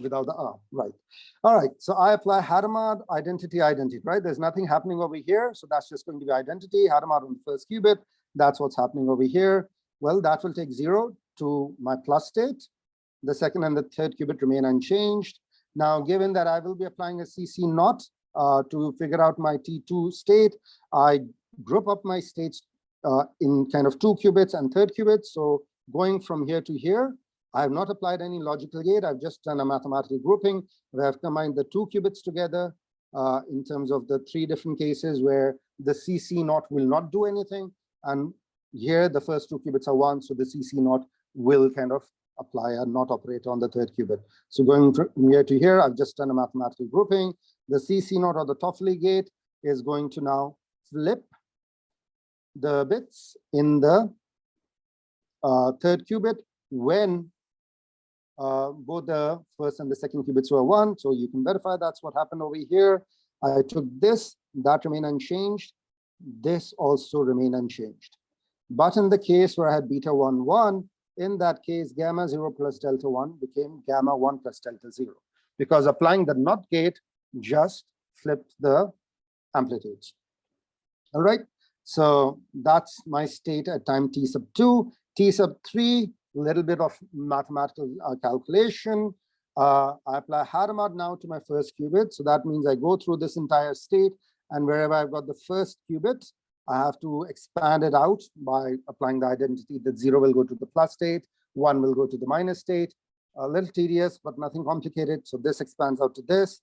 Speaker 2: without the R, right? All right, so I apply Hadamard identity, right? There's nothing happening over here, so that's just going to be identity. Hadamard on the first qubit, that's what's happening over here. Well, that will take 0 to my plus state. The second and the third qubit remain unchanged. Now, given that I will be applying a CC0 to figure out my T2 state, I group up my states in kind of 2 qubits and third qubit. So going from here to here, I have not applied any logical gate. I've just done a mathematical grouping where I've combined the 2 qubits together in terms of the 3 different cases where the CC0 will not do anything. And here the first 2 qubits are 1, so the CC0 will kind of apply a NOT operator on the third qubit. So going from here to here, I've just done a mathematical grouping. The CC0 or the Toffoli gate is going to now flip the bits in the third qubit when both the first and the second qubits were 1. So you can verify that's what happened over here. I took this, that remained unchanged. This also remained unchanged. But in the case where I had beta 1, 1, in that case, gamma 0 plus delta 1 became gamma 1 plus delta 0, because applying the NOT gate just flipped the amplitudes. All right, so that's my state at time t sub 2. T sub 3, a little bit of mathematical calculation. I apply Hadamard now to my first qubit. So that means I go through this entire state, and wherever I've got the first qubit, I have to expand it out by applying the identity that 0 will go to the plus state, 1 will go to the minus state. A little tedious, but nothing complicated. So this expands out to this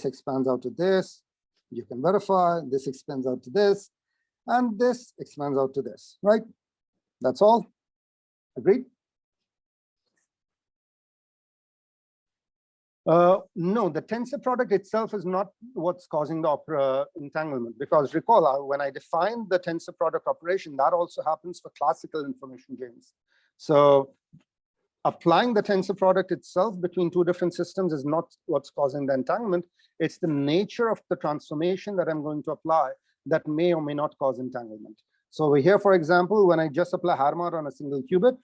Speaker 2: expands out to this. You can verify, this expands out to this, and this expands out to this, right? That's all. Agreed? No, the tensor product itself is not what's causing the entanglement, because recall, when I defined the tensor product operation, that also happens for classical information games. So applying the tensor product itself between two different systems is not what's causing the entanglement. It's the nature of the transformation that I'm going to apply that may or may not cause entanglement. So over here, for example, when I just apply Hadamard on a single qubit,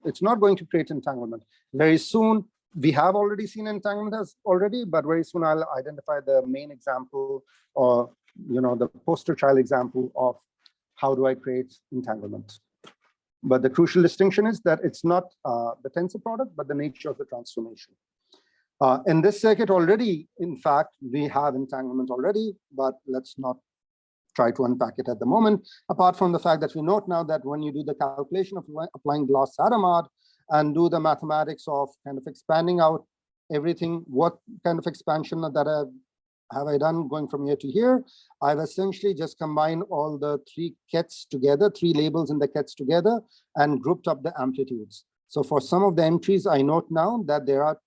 Speaker 2: it's not going to create entanglement. Very soon, we have already seen entanglement already, but very soon I'll identify the main example, or the poster child example of how do I create entanglement. But the crucial distinction is that it's not the tensor product, but the nature of the transformation. In this circuit already, in fact, we have entanglement already, but let's not try to unpack it at the moment, apart from the fact that we note now that when you do the calculation of applying Bloss Hadamard and do the mathematics of kind of expanding out everything, what kind of expansion that have I done going from here to here? I've essentially just combined all the three kets together, three labels in the kets together, and grouped up the amplitudes. So for some of the entries, I note now that there are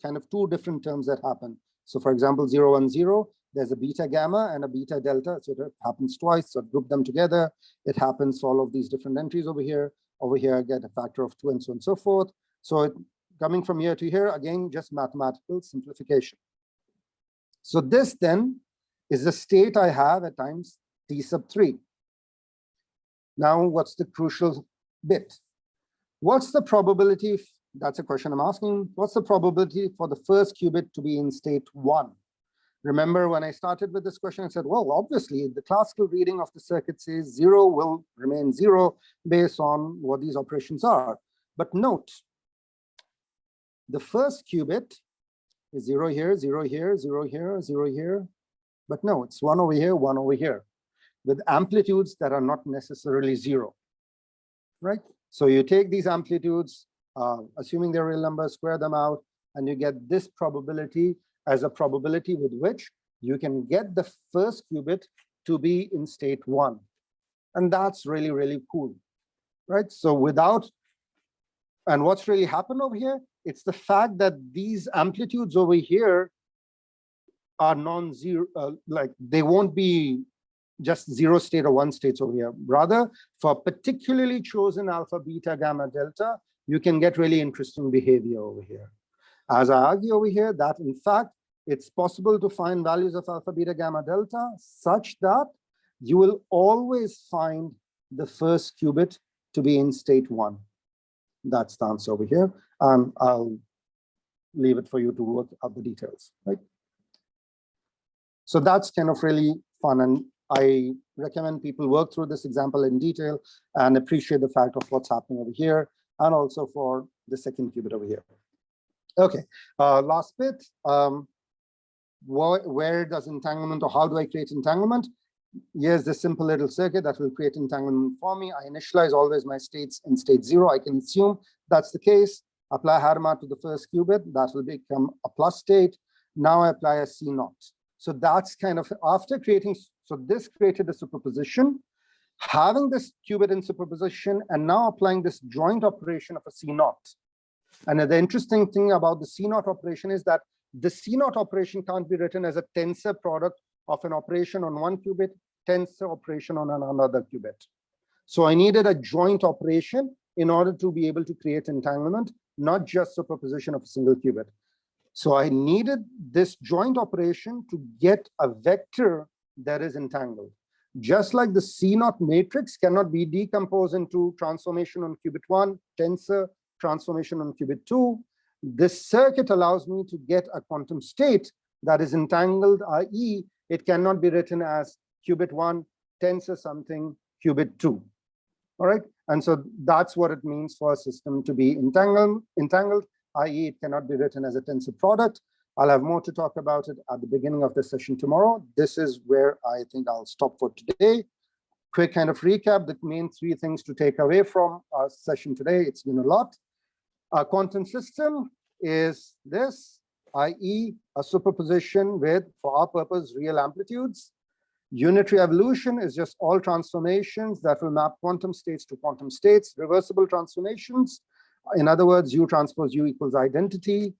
Speaker 2: kind of two different terms that happen. So for example, 0 and 0, there's a beta gamma and a beta delta. So it happens twice. So group them together. It happens for all of these different entries over here. Over here, I get a factor of 2 and so on and so forth. So coming from here to here, again, just mathematical simplification. So this then is the state I have at times t sub 3. Now, what's the crucial bit? What's the probability? That's a question I'm asking. What's the probability for the first qubit to be in state 1? Remember, when I started with this question, I said, well, obviously, the classical reading of the circuit says 0 will remain 0 based on what these operations are. But note, the first qubit is 0 here, 0 here, 0 here, 0 here. But no, it's 1 over here, 1 over here, with amplitudes that are not necessarily 0, right? So you take these amplitudes, assuming they're real numbers, square them out, and you get this probability as a probability with which you can get the first qubit to be in state 1. And that's really, really cool, right? So and what's really happened over here, it's the fact that these amplitudes over here are non-zero, like they won't be just 0 state or 1 states over here. Rather, for particularly chosen alpha, beta, gamma, delta, you can get really interesting behavior over here. As I argue over here, that in fact, it's possible to find values of alpha, beta, gamma, delta such that you will always find the first qubit to be in state 1. That's the answer over here. I'll leave it for you to work out the details, right? So that's kind of really fun. And I recommend people work through this example in detail and appreciate the fact of what's happening over here, and also for the second qubit over here. Okay, last bit. Where does entanglement, or how do I create entanglement? Here's this simple little circuit that will create entanglement for me. I initialize always my states in state 0. I can assume that's the case. Apply Hadamard to the first qubit. That will become a plus state. Now I apply a C0. So that's kind of after creating, so this created a superposition, having this qubit in superposition, and now applying this joint operation of a C0. And the interesting thing about the C0 operation is that the C0 operation can't be written as a tensor product of an operation on one qubit, tensor operation on another qubit. So I needed a joint operation in order to be able to create entanglement, not just superposition of a single qubit. So I needed this joint operation to get a vector that is entangled. Just like the C0 matrix cannot be decomposed into transformation on qubit 1, tensor, transformation on qubit 2, this circuit allows me to get a quantum state that is entangled, i.e., it cannot be written as qubit 1, tensor something, qubit 2. All right, and so that's what it means for a system to be entangled, i.e., it cannot be written as a tensor product. I'll have more to talk about it at the beginning of the session tomorrow. This is where I think I'll stop for today. Quick kind of recap, the main 3 things to take away from our session today. It's been a lot. A quantum system is this, i.e., a superposition with, for our purpose, real amplitudes. Unitary evolution is just all transformations that will map quantum states to quantum states, reversible transformations. In other words, U transpose U equals identity.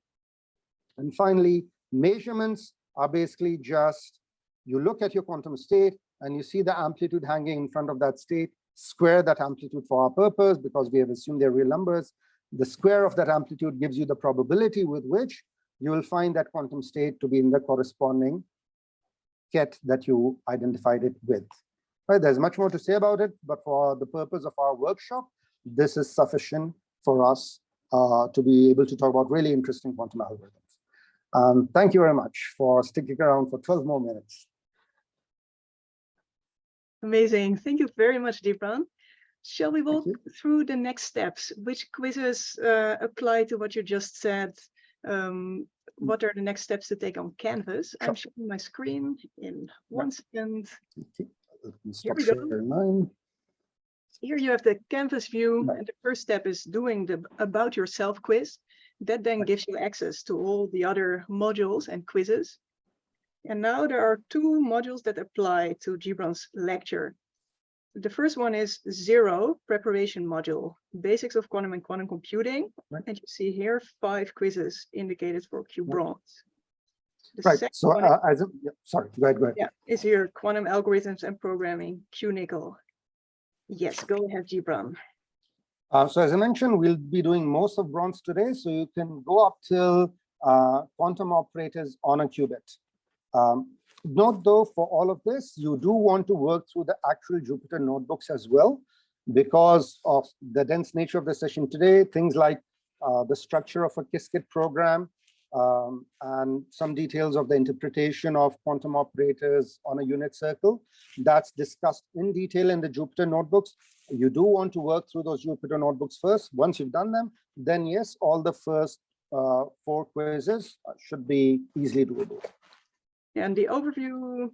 Speaker 2: And finally, measurements are basically just, you look at your quantum state and you see the amplitude hanging in front of that state, square that amplitude for our purpose because we have assumed they're real numbers. The square of that amplitude gives you the probability with which you will find that quantum state to be in the corresponding ket that you identified it with. Right, there's much more to say about it, but for the purpose of our workshop, this is sufficient for us to be able to talk about really interesting quantum algorithms. Thank you very much for sticking around for 12 more minutes.
Speaker 1: Amazing. Thank you very much, Jibran. Shall we walk through the next steps? Which quizzes apply to what you just said? What are the next steps to take on Canvas? Sure. I'm sharing my screen in 1 second. Here we go. Here you have the Canvas view, and the first step is doing the About Yourself quiz. That then gives you access to all the other modules and quizzes. And now there are 2 modules that apply to Jibran's lecture. The first one is 0 preparation module, basics of quantum and quantum computing. Right. And you see here 5 quizzes indicated for QBronze.
Speaker 2: Right. So, sorry, go ahead.
Speaker 1: Yeah, is here quantum algorithms and programming, QNICL. Yes, go ahead, Jibran.
Speaker 2: So as I mentioned, we'll be doing most of bronze today. So you can go up till quantum operators on a qubit. Note though, for all of this, you do want to work through the actual Jupyter notebooks as well, because of the dense nature of the session today, things like the structure of a Qiskit program and some details of the interpretation of quantum operators on a unit circle. That's discussed in detail in the Jupyter notebooks. You do want to work through those Jupyter notebooks first. Once you've done them, then yes, all the first 4 quizzes should be easily doable.
Speaker 1: And the overview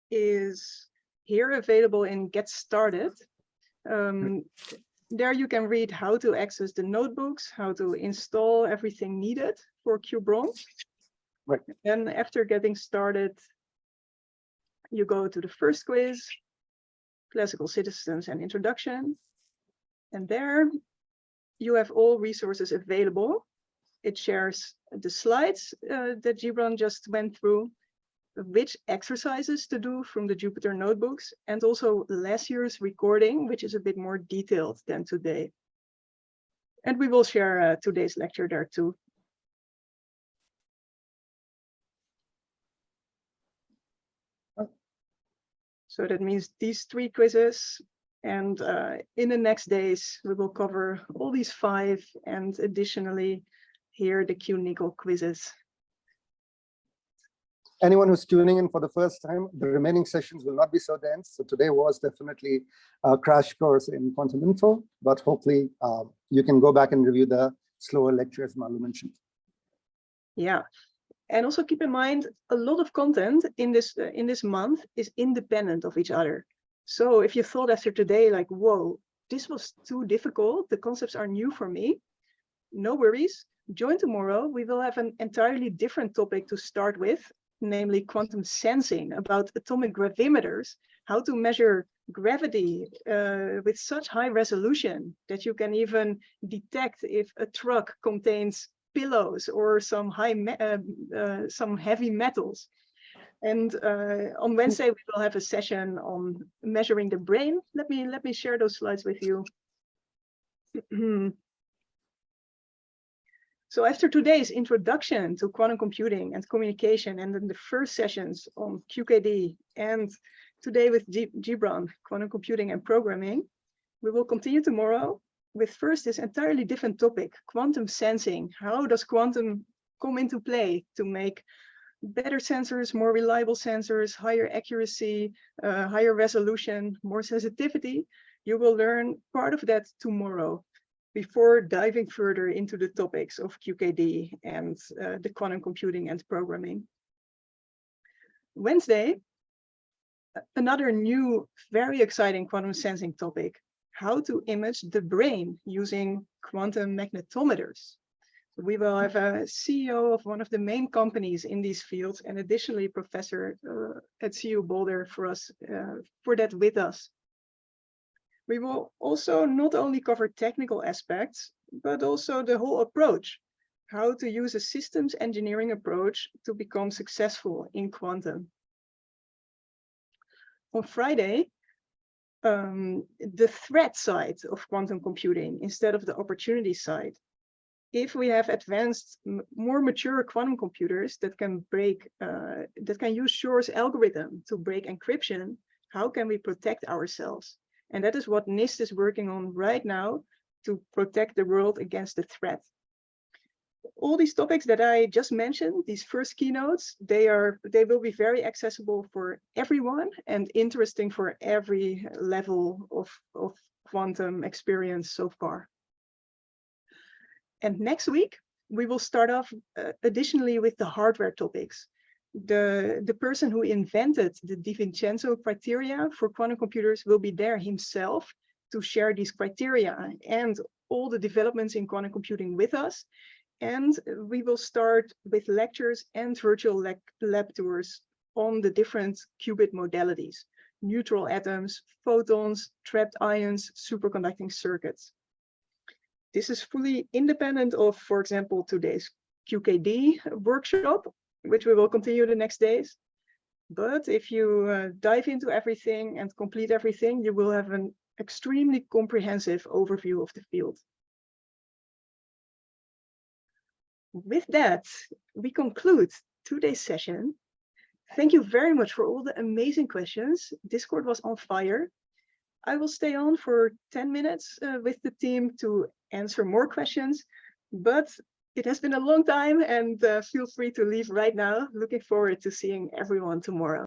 Speaker 1: is here available in Get Started. There you can read how to access the notebooks, how to install everything needed for QBronze.
Speaker 2: Right.
Speaker 1: And after getting started, you go to the first quiz, Classical Citizens and Introduction. And there you have all resources available. It shares the slides that Jibran just went through, which exercises to do from the Jupyter notebooks, and also last year's recording, which is a bit more detailed than today. And we will share today's lecture there too. So that means these 3 quizzes, and in the next days, we will cover all these 5, and additionally, here the QNICL quizzes.
Speaker 2: Anyone who's tuning in for the first time, the remaining sessions will not be so dense. So today was definitely a crash course in quantum info, but hopefully you can go back and review the slower lectures Malu mentioned.
Speaker 1: Yeah, and also keep in mind, a lot of content in this month is independent of each other. So if you thought after today, like, whoa, this was too difficult, the concepts are new for me, no worries. Join tomorrow. We will have an entirely different topic to start with, namely quantum sensing, about atomic gravimeters, how to measure gravity with such high resolution that you can even detect if a truck contains pillows or some some heavy metals. And on Wednesday we will have a session on measuring the brain. Let me share those slides with you. So after today's introduction to quantum computing and communication, and then the first sessions on QKD, and today with Jibran, quantum computing and programming, we will continue tomorrow with first this entirely different topic, quantum sensing. How does quantum come into play to make better sensors, more reliable sensors, higher accuracy, higher resolution, more sensitivity? You will learn part of that tomorrow, before diving further into the topics of QKD and the quantum computing and programming. Wednesday, another new, very exciting quantum sensing topic, how to image the brain using quantum magnetometers. We will have a CEO of one of the main companies in these fields, and additionally professor at CU Boulder for that with us. We will also not only cover technical aspects, but also the whole approach, how to use a systems engineering approach to become successful in quantum. On Friday, the threat side of quantum computing instead of the opportunity side. If we have advanced, more mature quantum computers that can use Shor's algorithm to break encryption, how can we protect ourselves? And that is what NIST is working on right now to protect the world against the threat. All these topics that I just mentioned, these first keynotes, they will be very accessible for everyone and interesting for every level of quantum experience so far. And next week, we will start off additionally with the hardware topics. The person who invented the DiVincenzo criteria for quantum computers will be there himself to share these criteria and all the developments in quantum computing with us. And we will start with lectures and virtual lab tours on the different qubit modalities, neutral atoms, photons, trapped ions, superconducting circuits. This is fully independent of, for example, today's QKD workshop, which we will continue the next days. But if you dive into everything and complete everything, you will have an extremely comprehensive overview of the field. With that, we conclude today's session. Thank you very much for all the amazing questions. Discord was on fire. I will stay on for 10 minutes with the team to answer more questions, but it has been a long time, and feel free to leave right now. Looking forward to seeing everyone tomorrow.